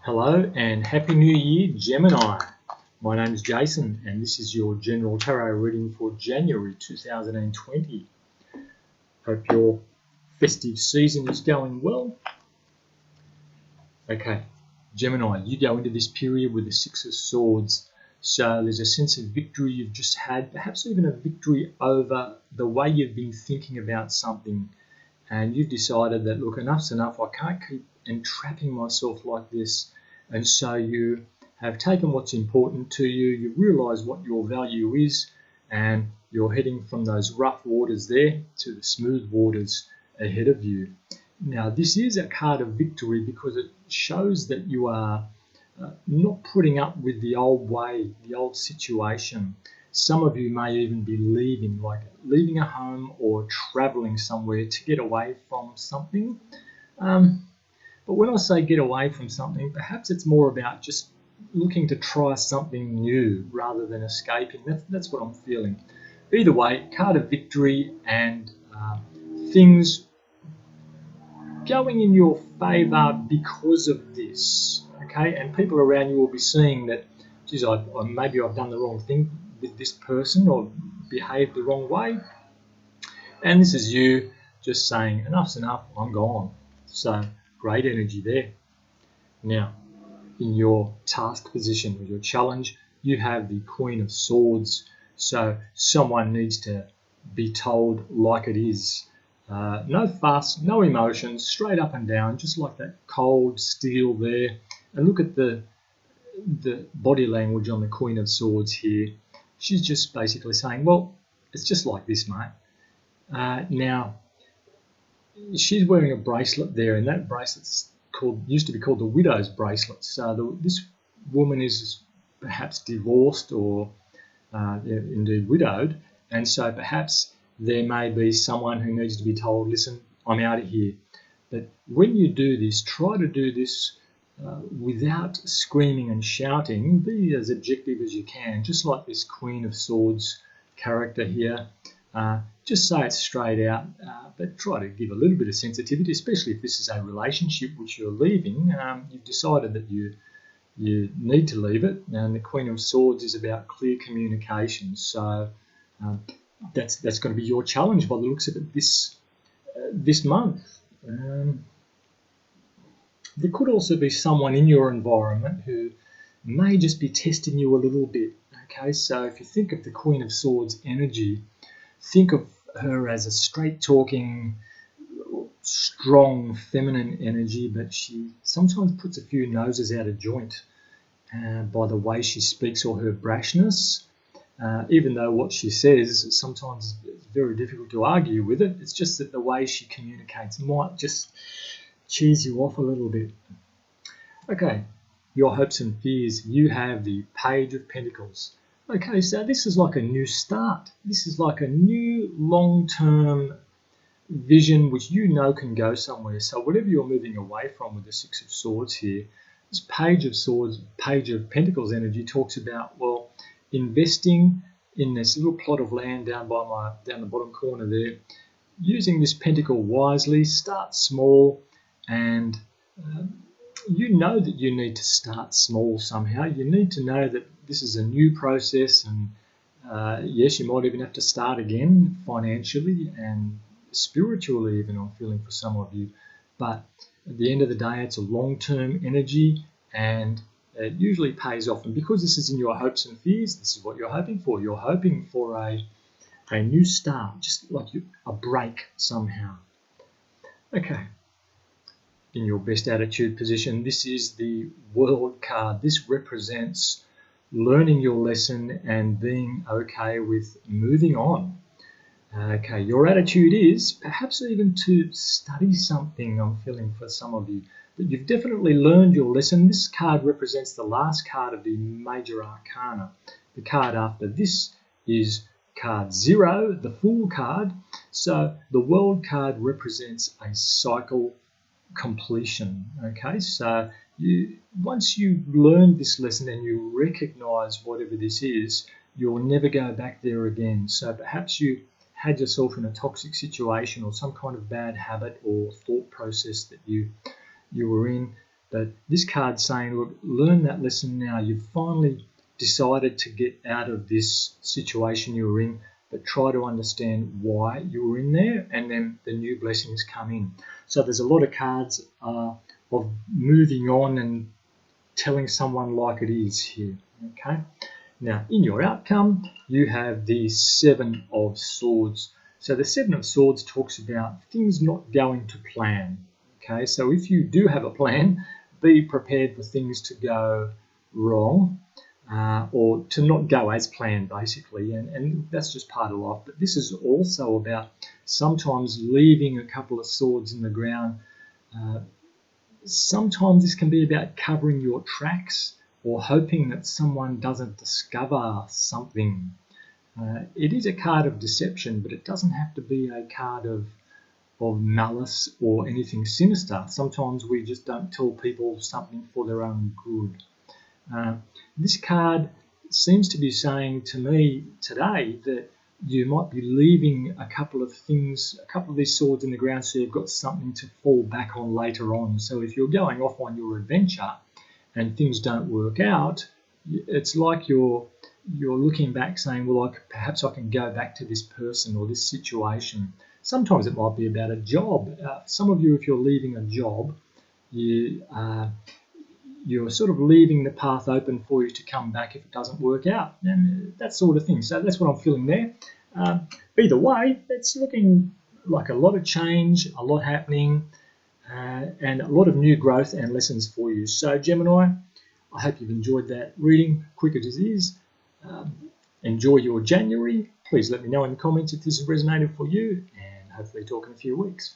Hello and Happy New Year, Gemini. My name is Jason and this is your general tarot reading for January 2020. Hope your festive season is going well. Okay, Gemini, you go into this period with the Six of Swords. So there's a sense of victory you've just had, perhaps even a victory over the way you've been thinking about something. And you've decided that, look, enough's enough, I can't keep entrapping myself like this. And so you have taken what's important to you, you realise what your value is, and you're heading from those rough waters there to the smooth waters ahead of you. Now, this is a card of victory because it shows that you are not putting up with the old way, the old situation. Some of you may even be leaving a home or travelling somewhere to get away from something. But when I say get away from something, perhaps it's more about just looking to try something new rather than escaping. That's what I'm feeling. Either way, card of victory and things going in your favour because of this. Okay, and people around you will be seeing that, geez, maybe I've done the wrong thing with this person or behaved the wrong way. And this is you just saying, enough's enough, I'm gone. So great energy there. Now, in your task position or your challenge, you have the Queen of Swords. So someone needs to be told like it is. No fuss, no emotions, straight up and down, just like that cold steel there. And look at the body language on the Queen of Swords here. She's just basically saying, well, it's just like this, mate. Now, she's wearing a bracelet there, and that bracelet's used to be called the widow's bracelet. So this woman is perhaps divorced or indeed widowed, and so perhaps there may be someone who needs to be told, listen, I'm out of here. But when you do this, try to do this without screaming and shouting. Be as objective as you can, just like this Queen of Swords character here. Just say it straight out, but try to give a little bit of sensitivity, especially if this is a relationship which you're leaving. You've decided that you need to leave it, and the Queen of Swords is about clear communication. So that's going to be your challenge by the looks of it this month. There could also be someone in your environment who may just be testing you a little bit. Okay, so if you think of the Queen of Swords energy, think of her as a straight-talking, strong, feminine energy, but she sometimes puts a few noses out of joint by the way she speaks or her brashness. Even though what she says, sometimes it's very difficult to argue with it. It's just that the way she communicates might just cheese you off a little bit. Okay, your hopes and fears. You have the Page of Pentacles. Okay, so this is like a new start. This is like a new long-term vision which you know can go somewhere. So whatever you're moving away from with the Six of Swords here, this Page of Swords, Page of Pentacles energy talks about, well, investing in this little plot of land down the bottom corner there, using this pentacle wisely. Start small, and you know that you need to start small somehow. You need to know that this is a new process, and yes, you might even have to start again financially and spiritually even, I'm feeling, for some of you. But at the end of the day, it's a long-term energy, and it usually pays off. And because this is in your hopes and fears, this is what you're hoping for. You're hoping for a new start, just like a break somehow. Okay. In your best attitude position, this is the World card. This represents learning your lesson and being okay with moving on. Okay, your attitude is perhaps even to study something, I'm feeling, for some of you. But you've definitely learned your lesson. This card represents the last card of the Major Arcana. The card after this is card 0, the Fool card. So the World card represents a cycle completion. Okay, so once you learn this lesson and you recognize whatever this is, you'll never go back there again. So perhaps you had yourself in a toxic situation or some kind of bad habit or thought process that you were in. But this card's saying, look, learn that lesson now. You've finally decided to get out of this situation you were in, but try to understand why you were in there, and then the new blessings come in. So there's a lot of cards of moving on and telling someone like it is here, okay? Now, in your outcome, you have the Seven of Swords. So the Seven of Swords talks about things not going to plan, okay? So if you do have a plan, be prepared for things to go wrong, or to not go as planned, basically, and that's just part of life. But this is also about sometimes leaving a couple of swords in the ground. Sometimes this can be about covering your tracks or hoping that someone doesn't discover something. It is a card of deception, but it doesn't have to be a card of malice or anything sinister. Sometimes we just don't tell people something for their own good. This card seems to be saying to me today that you might be leaving a couple of things, a couple of these swords in the ground, so you've got something to fall back on later on. So if you're going off on your adventure and things don't work out, it's like you're looking back saying, well, perhaps I can go back to this person or this situation. Sometimes it might be about a job. Some of you, if you're leaving a job, you're sort of leaving the path open for you to come back if it doesn't work out, and that sort of thing. So that's what I'm feeling there. Either way, it's looking like a lot of change, a lot happening, and a lot of new growth and lessons for you. So Gemini, I hope you've enjoyed that reading, quick as it is. Enjoy your January. Please let me know in the comments if this has resonated for you, and hopefully talk in a few weeks.